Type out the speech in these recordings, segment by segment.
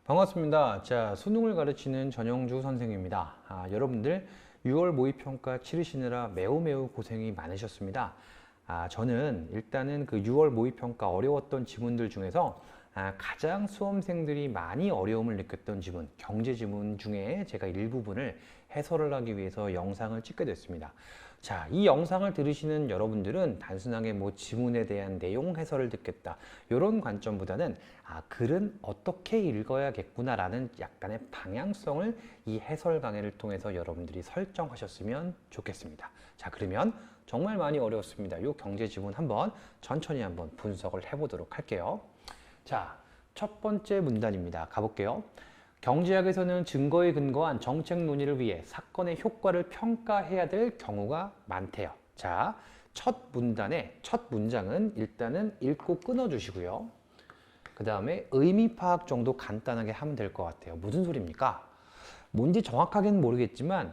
반갑습니다. 자, 수능을 가르치는 전영주 선생님입니다. 여러분들 6월 모의평가 치르시느라 매우 고생이 많으셨습니다. 저는 일단은 그 6월 모의평가 어려웠던 지문들 중에서 가장 수험생들이 많이 어려움을 느꼈던 지문, 경제 지문 중에 제가 일부분을 해설을 하기 위해서 영상을 찍게 됐습니다. 자, 이 영상을 들으시는 여러분들은 단순하게 뭐 지문에 대한 내용 해설을 듣겠다 이런 관점보다는 글은 어떻게 읽어야겠구나라는 약간의 방향성을 이 해설 강의를 통해서 여러분들이 설정하셨으면 좋겠습니다. 자, 그러면 정말 많이 어려웠습니다. 이 경제 지문 한번 천천히 한번 분석을 해보도록 할게요. 자, 첫 번째 문단입니다. 가볼게요. 경제학에서는 증거에 근거한 정책 논의를 위해 사건의 효과를 평가해야 될 경우가 많대요. 자, 첫 문단의 첫 문장은 일단은 읽고 끊어주시고요. 그 다음에 의미 파악 정도 간단하게 하면 될 것 같아요. 무슨 소리입니까? 뭔지 정확하게는 모르겠지만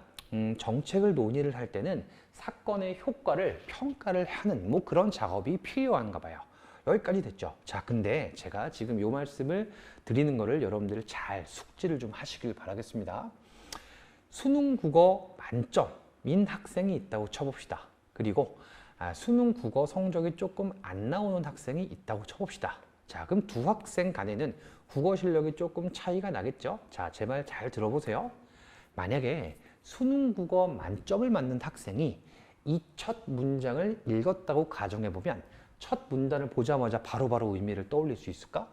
정책을 논의를 할 때는 사건의 효과를 평가를 하는 뭐 그런 작업이 필요한가 봐요. 여기까지 됐죠. 자, 근데 제가 지금 이 말씀을 드리는 거를 여러분들 잘 숙지를 좀 하시길 바라겠습니다. 수능 국어 만점인 학생이 있다고 쳐봅시다. 그리고 수능 국어 성적이 조금 안 나오는 학생이 있다고 쳐봅시다. 자, 그럼 두 학생 간에는 국어 실력이 조금 차이가 나겠죠. 자, 제 말 잘 들어보세요. 만약에 수능 국어 만점을 맞는 학생이 이 첫 문장을 읽었다고 가정해보면 첫 문단을 보자마자 바로바로 의미를 떠올릴 수 있을까?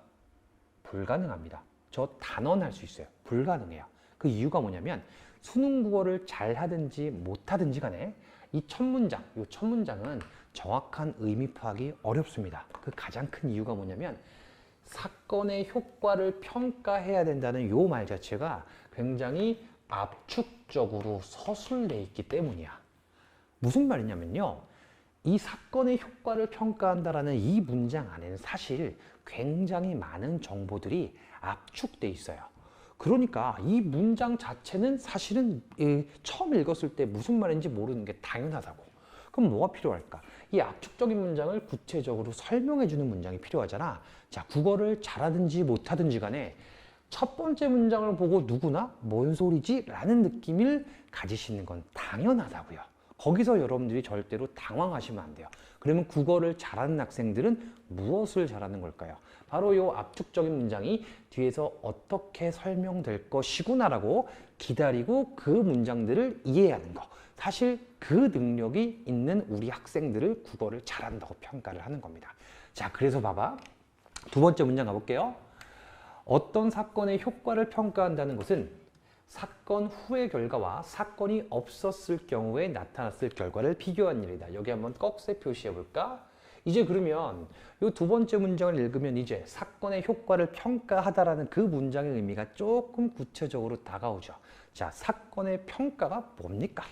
불가능합니다. 저 단언할 수 있어요. 불가능해요. 그 이유가 뭐냐면 수능 국어를 잘 하든지 못하든지 간에 이 첫 문장, 이 첫 문장은 정확한 의미 파악이 어렵습니다. 그 가장 큰 이유가 뭐냐면 사건의 효과를 평가해야 된다는 이 말 자체가 굉장히 압축적으로 서술돼 있기 때문이야. 무슨 말이냐면요. 이 사건의 효과를 평가한다라는 이 문장 안에는 사실 굉장히 많은 정보들이 압축돼 있어요. 그러니까 이 문장 자체는 사실은 처음 읽었을 때 무슨 말인지 모르는 게 당연하다고. 그럼 뭐가 필요할까? 이 압축적인 문장을 구체적으로 설명해주는 문장이 필요하잖아. 자, 국어를 잘하든지 못하든지 간에 첫 번째 문장을 보고 누구나 뭔 소리지? 라는 느낌을 가지시는 건 당연하다고요. 거기서 여러분들이 절대로 당황하시면 안 돼요. 그러면 국어를 잘하는 학생들은 무엇을 잘하는 걸까요? 바로 이 압축적인 문장이 뒤에서 어떻게 설명될 것이구나라고 기다리고 그 문장들을 이해하는 거. 사실 그 능력이 있는 우리 학생들을 국어를 잘한다고 평가를 하는 겁니다. 자, 그래서 봐봐. 두 번째 문장 가볼게요. 어떤 사건의 효과를 평가한다는 것은 사건 후의 결과와 사건이 없었을 경우에 나타났을 결과를 비교한 일이다. 여기 한번 꺽쇠 표시해 볼까? 이제 그러면 이 두 번째 문장을 읽으면 이제 사건의 효과를 평가하다라는 그 문장의 의미가 조금 구체적으로 다가오죠. 자, 사건의 평가가 뭡니까?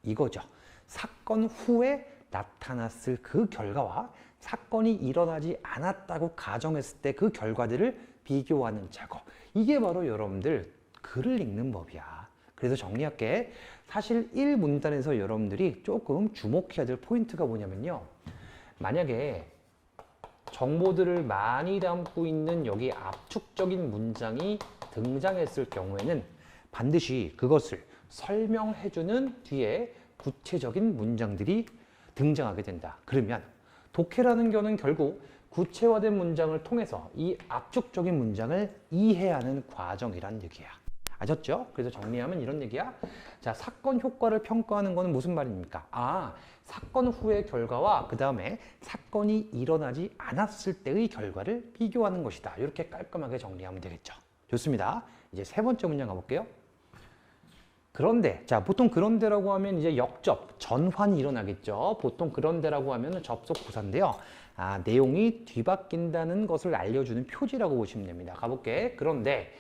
이거죠. 사건 후에 나타났을 그 결과와 사건이 일어나지 않았다고 가정했을 때 그 결과들을 비교하는 작업. 이게 바로 여러분들 글을 읽는 법이야. 그래서 정리할게. 사실 1문단에서 여러분들이 조금 주목해야 될 포인트가 뭐냐면요. 만약에 정보들을 많이 담고 있는 여기 압축적인 문장이 등장했을 경우에는 반드시 그것을 설명해주는 뒤에 구체적인 문장들이 등장하게 된다. 그러면 독해라는 거는 결국 구체화된 문장을 통해서 이 압축적인 문장을 이해하는 과정이란 얘기야. 아셨죠? 그래서 정리하면 이런 얘기야. 자, 사건 효과를 평가하는 거는 무슨 말입니까? 사건 후의 결과와 그 다음에 사건이 일어나지 않았을 때의 결과를 비교하는 것이다. 이렇게 깔끔하게 정리하면 되겠죠. 좋습니다. 이제 세 번째 문장 가볼게요. 그런데, 자, 보통 그런데라고 하면 이제 역접, 전환이 일어나겠죠. 보통 그런데라고 하면 접속 부사인데요. 내용이 뒤바뀐다는 것을 알려주는 표지라고 보시면 됩니다. 가볼게. 그런데,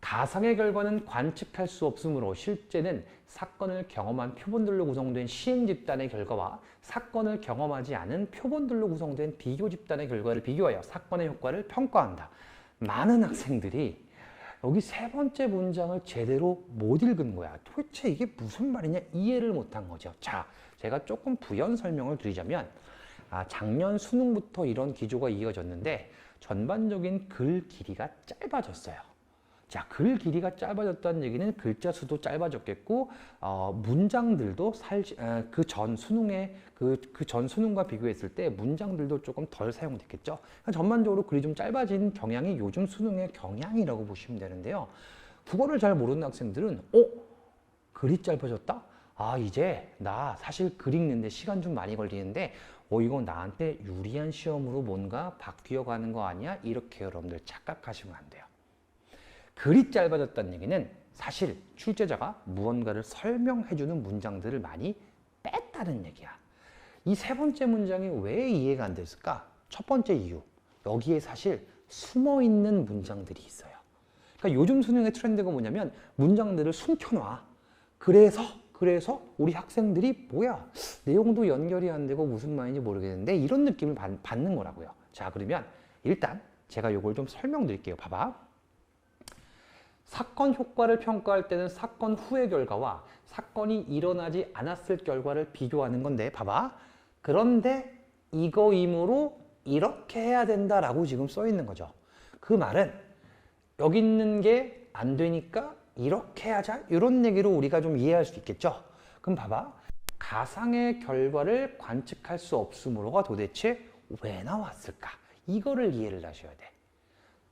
가상의 결과는 관측할 수 없으므로 실제는 사건을 경험한 표본들로 구성된 시행 집단의 결과와 사건을 경험하지 않은 표본들로 구성된 비교 집단의 결과를 비교하여 사건의 효과를 평가한다. 많은 학생들이 여기 세 번째 문장을 제대로 못 읽은 거야. 도대체 이게 무슨 말이냐 이해를 못한 거죠. 자, 제가 조금 부연 설명을 드리자면 작년 수능부터 이런 기조가 이어졌는데 전반적인 글 길이가 짧아졌어요. 자, 글 길이가 짧아졌다는 얘기는 글자 수도 짧아졌겠고, 문장들도 그 전 수능에 그 전 수능과 비교했을 때 문장들도 조금 덜 사용됐겠죠. 그러니까 전반적으로 글이 좀 짧아진 경향이 요즘 수능의 경향이라고 보시면 되는데요. 국어를 잘 모르는 학생들은, 글이 짧아졌다? 아, 이제 나 사실 글 읽는데 시간 좀 많이 걸리는데, 이거 나한테 유리한 시험으로 뭔가 바뀌어 가는 거 아니야? 이렇게 여러분들 착각하시면 안 돼요. 글이 짧아졌다는 얘기는 사실 출제자가 무언가를 설명해주는 문장들을 많이 뺐다는 얘기야. 이 세 번째 문장이 왜 이해가 안 됐을까? 첫 번째 이유, 여기에 사실 숨어있는 문장들이 있어요. 그러니까 요즘 수능의 트렌드가 뭐냐면 문장들을 숨겨놔. 그래서 우리 학생들이 뭐야, 내용도 연결이 안 되고 무슨 말인지 모르겠는데 이런 느낌을 받는 거라고요. 자, 그러면 일단 제가 이걸 좀 설명드릴게요. 봐봐. 사건 효과를 평가할 때는 사건 후의 결과와 사건이 일어나지 않았을 결과를 비교하는 건데, 봐봐. 그런데 이거이므로 이렇게 해야 된다라고 지금 써 있는 거죠. 그 말은 여기 있는 게 안 되니까 이렇게 하자, 이런 얘기로 우리가 좀 이해할 수 있겠죠. 그럼 봐봐. 가상의 결과를 관측할 수 없으므로가 도대체 왜 나왔을까? 이거를 이해를 하셔야 돼.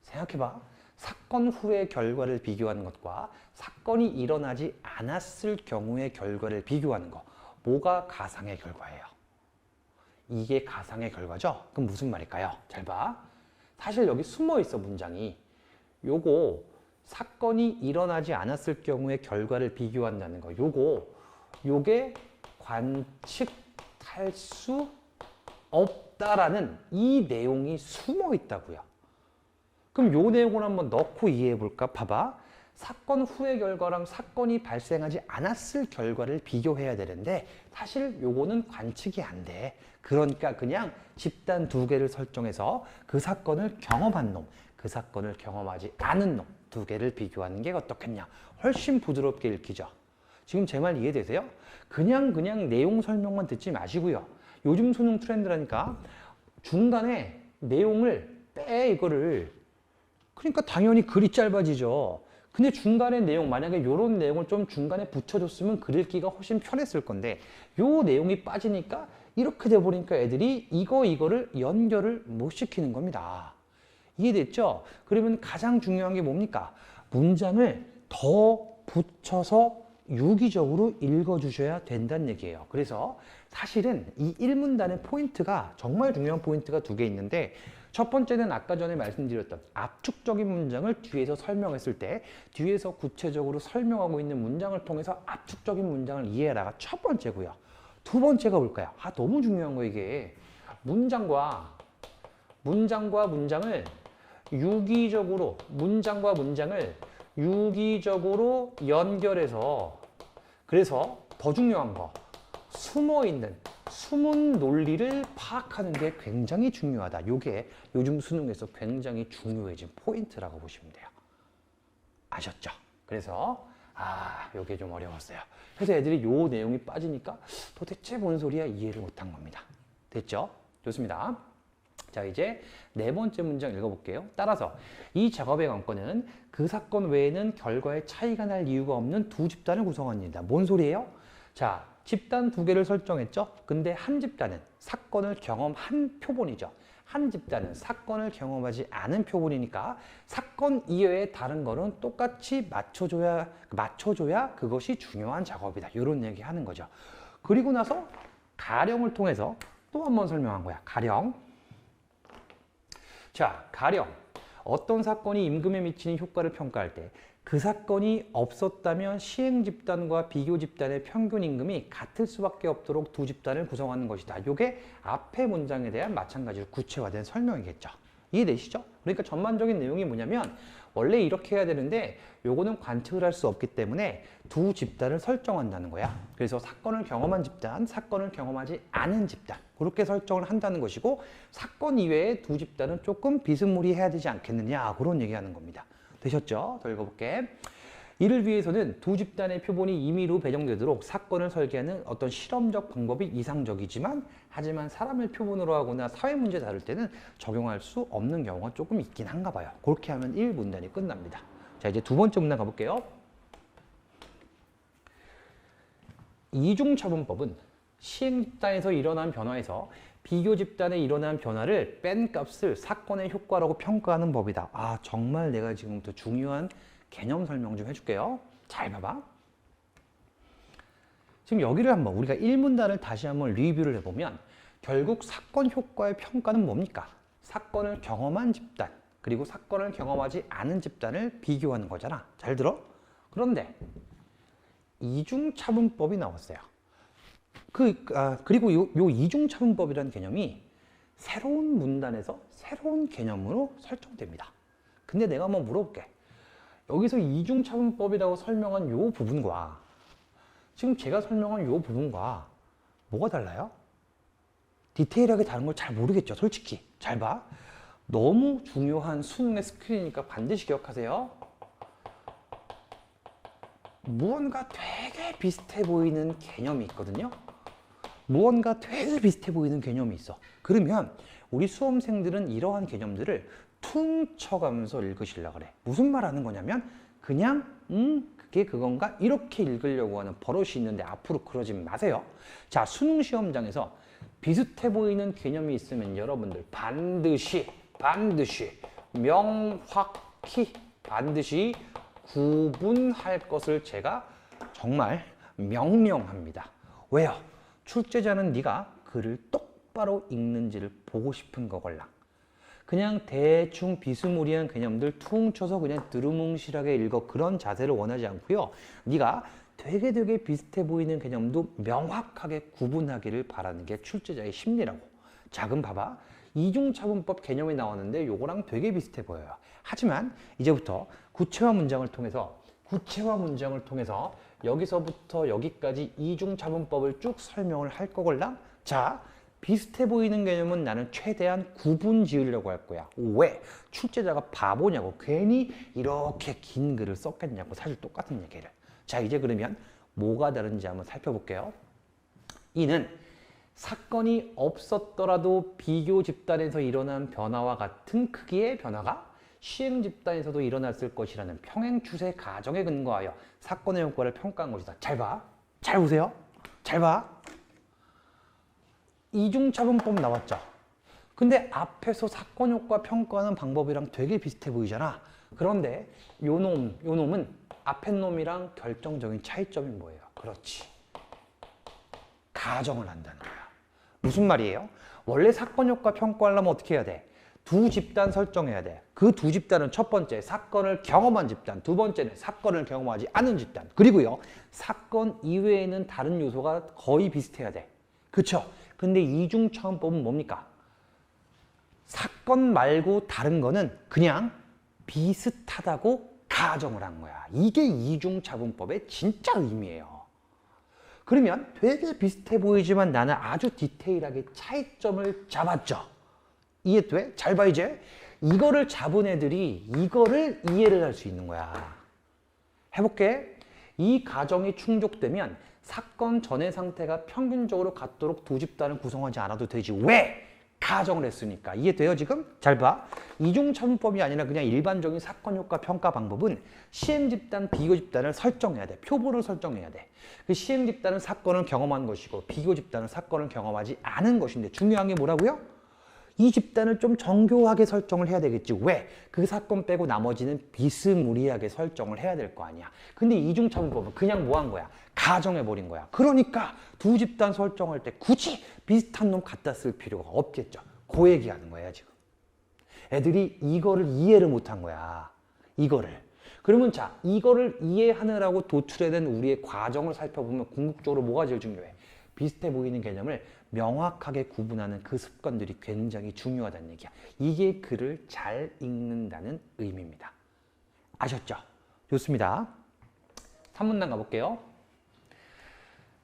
생각해봐. 사건 후의 결과를 비교하는 것과 사건이 일어나지 않았을 경우의 결과를 비교하는 거, 뭐가 가상의 결과예요? 이게 가상의 결과죠? 그럼 무슨 말일까요? 잘 봐. 사실 여기 숨어 있어, 문장이. 요거 사건이 일어나지 않았을 경우의 결과를 비교한다는 거, 요게 관측할 수 없다라는 이 내용이 숨어 있다고요. 그럼 요 내용을 한번 넣고 이해해 볼까? 봐봐. 사건 후의 결과랑 사건이 발생하지 않았을 결과를 비교해야 되는데 사실 요거는 관측이 안 돼. 그러니까 그냥 집단 두 개를 설정해서 그 사건을 경험한 놈, 그 사건을 경험하지 않은 놈 두 개를 비교하는 게 어떻겠냐. 훨씬 부드럽게 읽히죠. 지금 제 말 이해되세요? 그냥 내용 설명만 듣지 마시고요. 요즘 수능 트렌드라니까 중간에 내용을 이거를. 그러니까 당연히 글이 짧아지죠. 근데 중간에 내용, 만약에 이런 내용을 좀 중간에 붙여줬으면 글 읽기가 훨씬 편했을 건데 요 내용이 빠지니까 이렇게 돼버리니까 애들이 이거를 연결을 못 시키는 겁니다. 이해됐죠? 그러면 가장 중요한 게 뭡니까? 문장을 더 붙여서 유기적으로 읽어주셔야 된다는 얘기예요. 그래서 사실은 이 1문단의 포인트가, 정말 중요한 포인트가 두 개 있는데, 첫 번째는 아까 전에 말씀드렸던 압축적인 문장을 뒤에서 설명했을 때 뒤에서 구체적으로 설명하고 있는 문장을 통해서 압축적인 문장을 이해하라가 첫 번째고요. 두 번째가 뭘까요? 너무 중요한 거 이게. 문장과 문장을 유기적으로, 문장과 문장을 유기적으로 연결해서, 그래서 더 중요한 거, 숨은 논리를 파악하는 게 굉장히 중요하다. 이게 요즘 수능에서 굉장히 중요해진 포인트라고 보시면 돼요. 아셨죠? 그래서 이게 좀 어려웠어요. 그래서 애들이 요 내용이 빠지니까 도대체 뭔 소리야, 이해를 못한 겁니다. 됐죠? 좋습니다. 자, 이제 네 번째 문장 읽어볼게요. 따라서 이 작업의 관건은 그 사건 외에는 결과에 차이가 날 이유가 없는 두 집단을 구성합니다. 뭔 소리예요? 자, 집단 두 개를 설정했죠? 근데 한 집단은 사건을 경험한 표본이죠. 한 집단은 사건을 경험하지 않은 표본이니까 사건 이외의 다른 거는 똑같이 맞춰줘야 그것이 중요한 작업이다. 이런 얘기 하는 거죠. 그리고 나서 가령을 통해서 또 한 번 설명한 거야. 가령. 자, 가령. 어떤 사건이 임금에 미치는 효과를 평가할 때 그 사건이 없었다면 시행 집단과 비교 집단의 평균 임금이 같을 수밖에 없도록 두 집단을 구성하는 것이다. 이게 앞의 문장에 대한 마찬가지로 구체화된 설명이겠죠. 이해되시죠? 그러니까 전반적인 내용이 뭐냐면 원래 이렇게 해야 되는데 요거는 관측을 할 수 없기 때문에 두 집단을 설정한다는 거야. 그래서 사건을 경험한 집단, 사건을 경험하지 않은 집단, 그렇게 설정을 한다는 것이고, 사건 이외의 두 집단은 조금 비스무리해야 되지 않겠느냐, 그런 얘기하는 겁니다. 되셨죠? 더 읽어볼게. 이를 위해서는 두 집단의 표본이 임의로 배정되도록 사건을 설계하는 어떤 실험적 방법이 이상적이지만, 하지만 사람을 표본으로 하거나 사회 문제 다룰 때는 적용할 수 없는 경우가 조금 있긴 한가 봐요. 그렇게 하면 1문단이 끝납니다. 자, 이제 두 번째 문단 가볼게요. 이중차분법은 시행 집단에서 일어난 변화에서 비교 집단에 일어난 변화를 뺀 값을 사건의 효과라고 평가하는 법이다. 아, 정말 내가 지금부터 중요한 개념 설명 좀 해줄게요. 잘 봐봐. 지금 여기를 한번 우리가 1문단을 다시 한번 리뷰를 해보면 결국 사건 효과의 평가는 뭡니까? 사건을 경험한 집단 그리고 사건을 경험하지 않은 집단을 비교하는 거잖아. 잘 들어? 그런데 이중차분법이 나왔어요. 그리고 요 이중차분법이라는 개념이 새로운 문단에서 새로운 개념으로 설정됩니다. 근데 내가 한번 물어볼게. 여기서 이중차분법이라고 설명한 요 부분과 지금 제가 설명한 요 부분과 뭐가 달라요? 디테일하게 다른 걸 잘 모르겠죠, 솔직히. 잘 봐. 너무 중요한 수능의 스킬이니까 반드시 기억하세요. 무언가 되게 비슷해 보이는 개념이 있거든요. 무언가 되게 비슷해 보이는 개념이 있어. 그러면 우리 수험생들은 이러한 개념들을 퉁쳐가면서 읽으시려고 그래. 무슨 말 하는 거냐면 그냥 그게 그건가? 이렇게 읽으려고 하는 버릇이 있는데 앞으로 그러지 마세요. 자, 수능 시험장에서 비슷해 보이는 개념이 있으면 여러분들 반드시 명확히 반드시 구분할 것을 제가 정말 명령합니다. 왜요? 출제자는 네가 글을 똑바로 읽는지를 보고 싶은 거걸랑. 그냥 대충 비스무리한 개념들 퉁쳐서 그냥 드루뭉실하게 읽어 그런 자세를 원하지 않고요. 네가 되게 비슷해 보이는 개념도 명확하게 구분하기를 바라는 게 출제자의 심리라고. 자, 그럼 봐봐. 이중차분법 개념이 나왔는데 요거랑 되게 비슷해 보여요. 하지만 이제부터 구체화 문장을 통해서 여기서부터 여기까지 이중차분법을 쭉 설명을 할 거걸랑. 자, 비슷해 보이는 개념은 나는 최대한 구분 지으려고 할 거야. 왜? 출제자가 바보냐고. 괜히 이렇게 긴 글을 썼겠냐고. 사실 똑같은 얘기를. 자, 이제 그러면 뭐가 다른지 한번 살펴볼게요. 이는 사건이 없었더라도 비교 집단에서 일어난 변화와 같은 크기의 변화가 시행 집단에서도 일어났을 것이라는 평행 추세 가정에 근거하여 사건의 효과를 평가한 것이다. 잘 봐. 잘 보세요. 잘 봐. 이중차분법 나왔죠. 근데 앞에서 사건 효과 평가하는 방법이랑 되게 비슷해 보이잖아. 그런데 요 놈은 앞에 놈이랑 결정적인 차이점이 뭐예요? 그렇지. 가정을 한다는 거야. 무슨 말이에요? 원래 사건 효과 평가하려면 어떻게 해야 돼? 두 집단 설정해야 돼. 그 두 집단은 첫 번째 사건을 경험한 집단, 두 번째는 사건을 경험하지 않은 집단. 그리고요, 사건 이외에는 다른 요소가 거의 비슷해야 돼. 그쵸? 근데 이중차분법은 뭡니까? 사건 말고 다른 거는 그냥 비슷하다고 가정을 한 거야. 이게 이중차분법의 진짜 의미예요. 그러면 되게 비슷해 보이지만 나는 아주 디테일하게 차이점을 잡았죠. 이해돼? 잘 봐 이제. 이거를 잡은 애들이 이거를 이해를 할 수 있는 거야. 해볼게. 이 가정이 충족되면 사건 전의 상태가 평균적으로 같도록 두 집단을 구성하지 않아도 되지. 왜? 가정을 했으니까. 이해돼요 지금? 잘 봐. 이중차분법이 아니라 그냥 일반적인 사건 효과 평가 방법은 시행 집단, 비교 집단을 설정해야 돼. 표본을 설정해야 돼. 그 시행 집단은 사건을 경험한 것이고 비교 집단은 사건을 경험하지 않은 것인데 중요한 게 뭐라고요? 이 집단을 좀 정교하게 설정을 해야 되겠지. 왜? 그 사건 빼고 나머지는 비스무리하게 설정을 해야 될 거 아니야. 근데 이중차분법은 그냥 뭐 한 거야? 가정해버린 거야. 그러니까 두 집단 설정할 때 굳이 비슷한 놈 갖다 쓸 필요가 없겠죠. 그 얘기하는 거야 지금. 애들이 이거를 이해를 못한 거야. 이거를. 그러면 자, 이거를 이해하느라고 도출해낸 우리의 과정을 살펴보면 궁극적으로 뭐가 제일 중요해? 비슷해 보이는 개념을 명확하게 구분하는 그 습관들이 굉장히 중요하다는 얘기야. 이게 글을 잘 읽는다는 의미입니다. 아셨죠? 좋습니다. 3문단 가볼게요.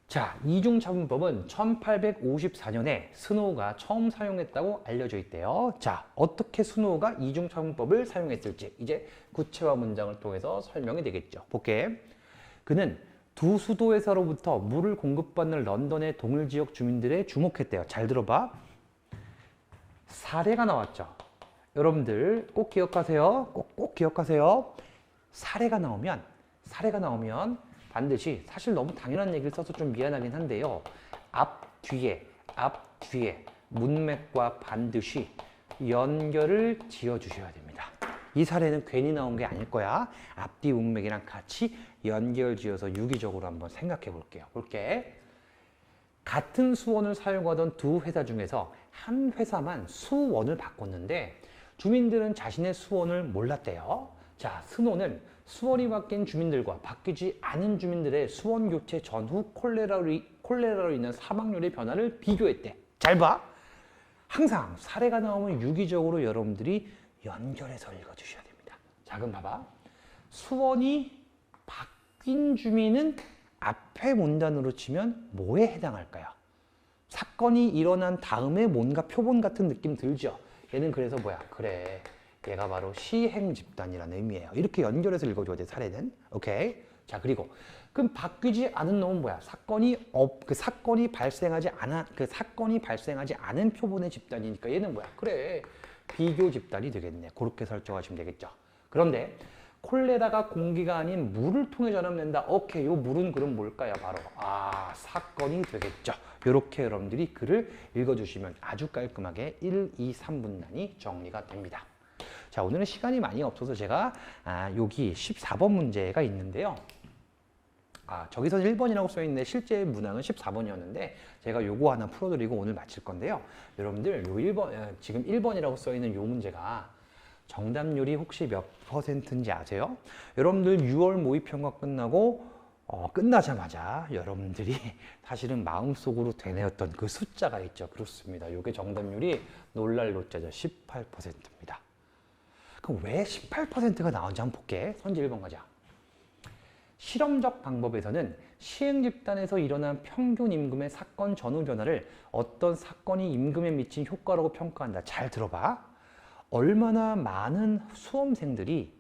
자, 이중차분법은 1854년에 스노우가 처음 사용했다고 알려져 있대요. 자, 어떻게 스노우가 이중차분법을 사용했을지 이제 구체화 문장을 통해서 설명이 되겠죠. 볼게. 그는 두 수도에서로부터 물을 공급받는 런던의 동일 지역 주민들에 주목했대요. 잘 들어봐. 사례가 나왔죠. 여러분들 꼭 기억하세요. 꼭 기억하세요. 사례가 나오면 반드시 사실 너무 당연한 얘기를 써서 좀 미안하긴 한데요. 앞 뒤에 문맥과 반드시 연결을 지어 주셔야 됩니다. 이 사례는 괜히 나온 게 아닐 거야. 앞뒤 문맥이랑 같이 연결 지어서 유기적으로 한번 생각해 볼게요. 같은 수원을 사용하던 두 회사 중에서 한 회사만 수원을 바꿨는데 주민들은 자신의 수원을 몰랐대요. 자, 승호는 수원이 바뀐 주민들과 바뀌지 않은 주민들의 수원 교체 전후 콜레라로 인한 사망률의 변화를 비교했대. 잘 봐. 항상 사례가 나오면 유기적으로 여러분들이 연결해서 읽어주셔야 됩니다. 자, 그럼 봐봐. 수원이 바뀐 주민은 앞에 문단으로 치면 뭐에 해당할까요? 사건이 일어난 다음에 뭔가 표본 같은 느낌 들죠? 얘는 그래서 뭐야? 그래, 얘가 바로 시행 집단이라는 의미예요. 이렇게 연결해서 읽어줘야 돼, 사례는. 오케이? 자, 그리고 그럼 바뀌지 않은 놈은 뭐야? 사건이 발생하지 않은 표본의 집단이니까 얘는 뭐야? 그래, 비교 집단이 되겠네. 그렇게 설정하시면 되겠죠. 그런데 콜레라가 공기가 아닌 물을 통해 전염된다. 오케이, 요 물은 그럼 뭘까요? 바로 사건이 되겠죠. 이렇게 여러분들이 글을 읽어주시면 아주 깔끔하게 1, 2, 3분란이 정리가 됩니다. 자, 오늘은 시간이 많이 없어서 제가 여기 14번 문제가 있는데요. 저기서 1번이라고 써있는데 실제 문항은 14번이었는데 제가 요거 하나 풀어드리고 오늘 마칠 건데요. 여러분들 지금 1번이라고 써있는 요 문제가 정답률이 혹시 몇 %인지 아세요? 여러분들 6월 모의평가 끝나고 끝나자마자 여러분들이 사실은 마음속으로 되뇌었던 그 숫자가 있죠. 그렇습니다. 이게 정답률이 놀랄 노자죠. 18%입니다. 그럼 왜 18%가 나온지 한번 볼게. 선지 1번 가자. 실험적 방법에서는 시행 집단에서 일어난 평균 임금의 사건 전후 변화를 어떤 사건이 임금에 미친 효과라고 평가한다. 잘 들어봐. 얼마나 많은 수험생들이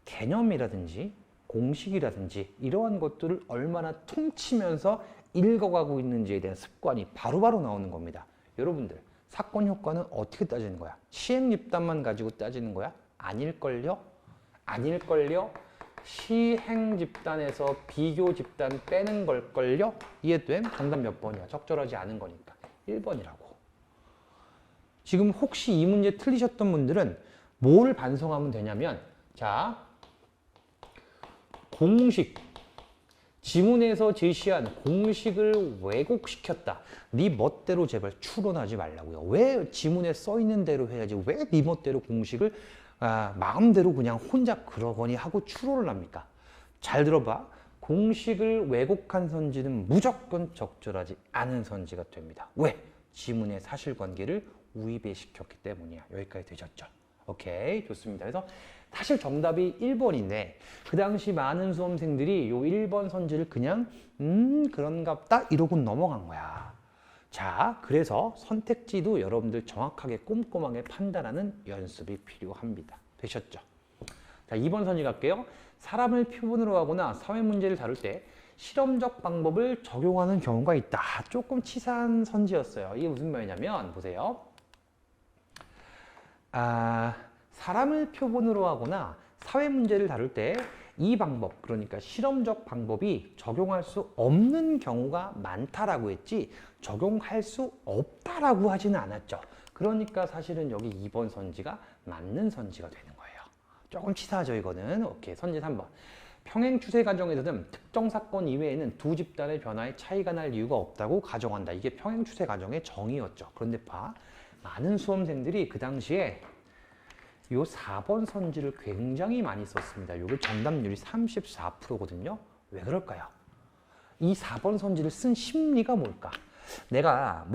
개념이라든지 공식이라든지 이러한 것들을 얼마나 퉁치면서 읽어가고 있는지에 대한 습관이 바로바로 나오는 겁니다. 여러분들, 사건 효과는 어떻게 따지는 거야? 시행 집단만 가지고 따지는 거야? 아닐걸요? 시행 집단에서 비교 집단 빼는 걸걸요? 이해됨? 정답 몇 번이야? 적절하지 않은 거니까 1번이라고. 지금 혹시 이 문제 틀리셨던 분들은 뭘 반성하면 되냐면, 자, 지문에서 제시한 공식을 왜곡시켰다. 네 멋대로 제발 추론하지 말라고요. 왜 지문에 써 있는 대로 해야지 왜 네 멋대로 공식을 마음대로 그냥 혼자 그러거니 하고 추론을 합니까? 잘 들어봐. 공식을 왜곡한 선지는 무조건 적절하지 않은 선지가 됩니다. 왜? 지문의 사실관계를 우입에 시켰기 때문이야. 여기까지 되셨죠? 오케이, 좋습니다. 그래서 사실 정답이 1번인데 그 당시 많은 수험생들이 요 1번 선지를 그냥 그런갑다 이러고 넘어간 거야. 자, 그래서 선택지도 여러분들 정확하게 꼼꼼하게 판단하는 연습이 필요합니다. 되셨죠? 자, 2번 선지 갈게요. 사람을 표본으로 하거나 사회 문제를 다룰 때 실험적 방법을 적용하는 경우가 있다. 조금 치사한 선지였어요. 이게 무슨 말이냐면 보세요. 사람을 표본으로 하거나 사회 문제를 다룰 때 이 방법, 그러니까 실험적 방법이 적용할 수 없는 경우가 많다라고 했지 적용할 수 없다라고 하지는 않았죠. 그러니까 사실은 여기 2번 선지가 맞는 선지가 되는 거예요. 조금 치사하죠, 이거는. 오케이, 선지 3번. 평행 추세 과정에서는 특정 사건 이외에는 두 집단의 변화에 차이가 날 이유가 없다고 가정한다. 이게 평행 추세 과정의 정의였죠. 그런데 봐, 많은 수험생들이 그 당시에 요 4번 선지를 굉장히 많이 썼습니다. 이게 정답률이 34%거든요. 왜 그럴까요? 이 4번 선지를 쓴 심리가 뭘까? 내가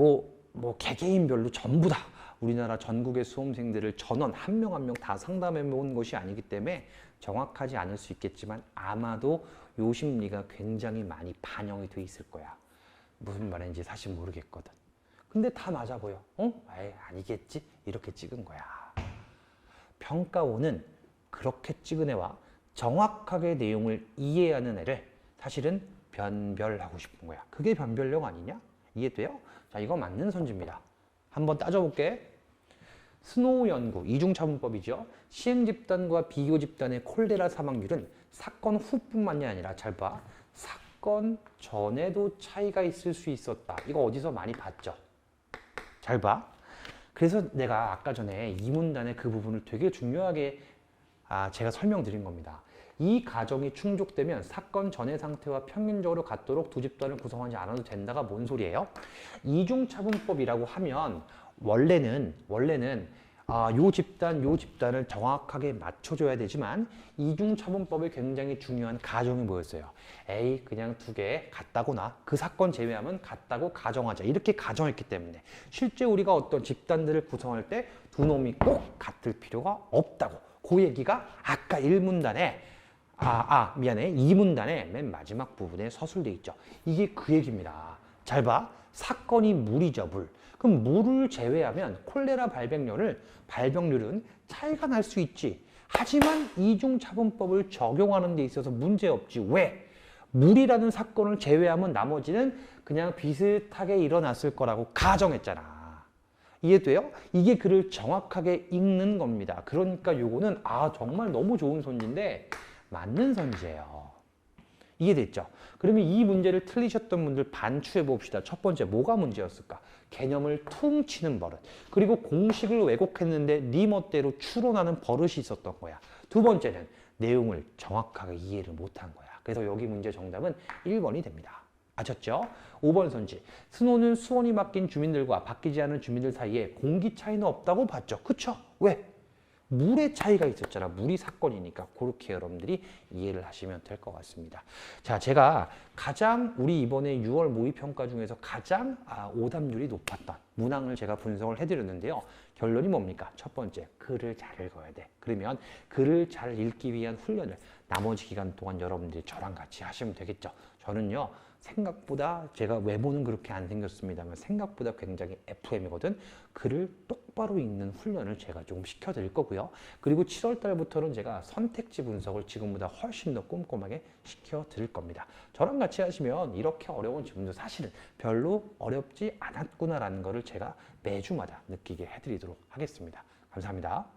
개개인별로 전부 다 우리나라 전국의 수험생들을 전원 한 명 한 명 다 상담해 본 것이 아니기 때문에 정확하지 않을 수 있겠지만 아마도 요 심리가 굉장히 많이 반영이 돼 있을 거야. 무슨 말인지 사실 모르겠거든. 근데 다 맞아 보여. 아니겠지? 이렇게 찍은 거야. 평가원은 그렇게 찍은 애와 정확하게 내용을 이해하는 애를 사실은 변별하고 싶은 거야. 그게 변별력 아니냐? 이해돼요? 자, 이거 맞는 선지입니다. 한번 따져볼게. 스노우 연구, 이중차분법이죠. 시행 집단과 비교 집단의 콜레라 사망률은 사건 후뿐만이 아니라 잘 봐. 사건 전에도 차이가 있을 수 있었다. 이거 어디서 많이 봤죠? 잘 봐. 그래서 내가 아까 전에 이 문단의 그 부분을 되게 중요하게 제가 설명드린 겁니다. 이 가정이 충족되면 사건 전의 상태와 평균적으로 같도록 두 집단을 구성하지 않아도 된다가 뭔 소리예요? 이중차분법이라고 하면 원래는 요 집단을 정확하게 맞춰줘야 되지만 이중차분법의 굉장히 중요한 가정이 뭐였어요? A 그냥 두 개 같다거나 그 사건 제외하면 같다고 가정하자. 이렇게 가정했기 때문에 실제 우리가 어떤 집단들을 구성할 때 두 놈이 꼭 같을 필요가 없다고. 그 얘기가 아까 1문단에 2문단의 맨 마지막 부분에 서술돼 있죠. 이게 그 얘기입니다. 잘 봐. 사건이 물이죠, 물. 그럼 물을 제외하면 콜레라 발병률은 차이가 날 수 있지. 하지만 이중차분법을 적용하는 데 있어서 문제없지. 왜? 물이라는 사건을 제외하면 나머지는 그냥 비슷하게 일어났을 거라고 가정했잖아. 이해돼요? 이게 글을 정확하게 읽는 겁니다. 그러니까 요거는 정말 너무 좋은 선지인데 맞는 선지예요. 이해됐죠? 그러면 이 문제를 틀리셨던 분들 반추해 봅시다. 첫 번째, 뭐가 문제였을까? 개념을 퉁 치는 버릇. 그리고 공식을 왜곡했는데 네 멋대로 추론하는 버릇이 있었던 거야. 두 번째는 내용을 정확하게 이해를 못한 거야. 그래서 여기 문제 정답은 1번이 됩니다. 아셨죠? 5번 선지. 스노우는 수온이 바뀐 주민들과 바뀌지 않은 주민들 사이에 공기 차이는 없다고 봤죠. 그쵸? 왜? 물의 차이가 있었잖아. 물이 사건이니까. 그렇게 여러분들이 이해를 하시면 될 것 같습니다. 자, 제가 우리 이번에 6월 모의평가 중에서 가장 오답률이 높았던 문항을 제가 분석을 해드렸는데요. 결론이 뭡니까? 첫 번째, 글을 잘 읽어야 돼. 그러면 글을 잘 읽기 위한 훈련을 나머지 기간 동안 여러분들이 저랑 같이 하시면 되겠죠. 저는요. 생각보다 제가 외모는 그렇게 안 생겼습니다만 생각보다 굉장히 FM이거든. 글을 똑바로 읽는 훈련을 제가 조금 시켜드릴 거고요. 그리고 7월 달부터는 제가 선택지 분석을 지금보다 훨씬 더 꼼꼼하게 시켜드릴 겁니다. 저랑 같이 하시면 이렇게 어려운 질문도 사실은 별로 어렵지 않았구나라는 거를 제가 매주마다 느끼게 해드리도록 하겠습니다. 감사합니다.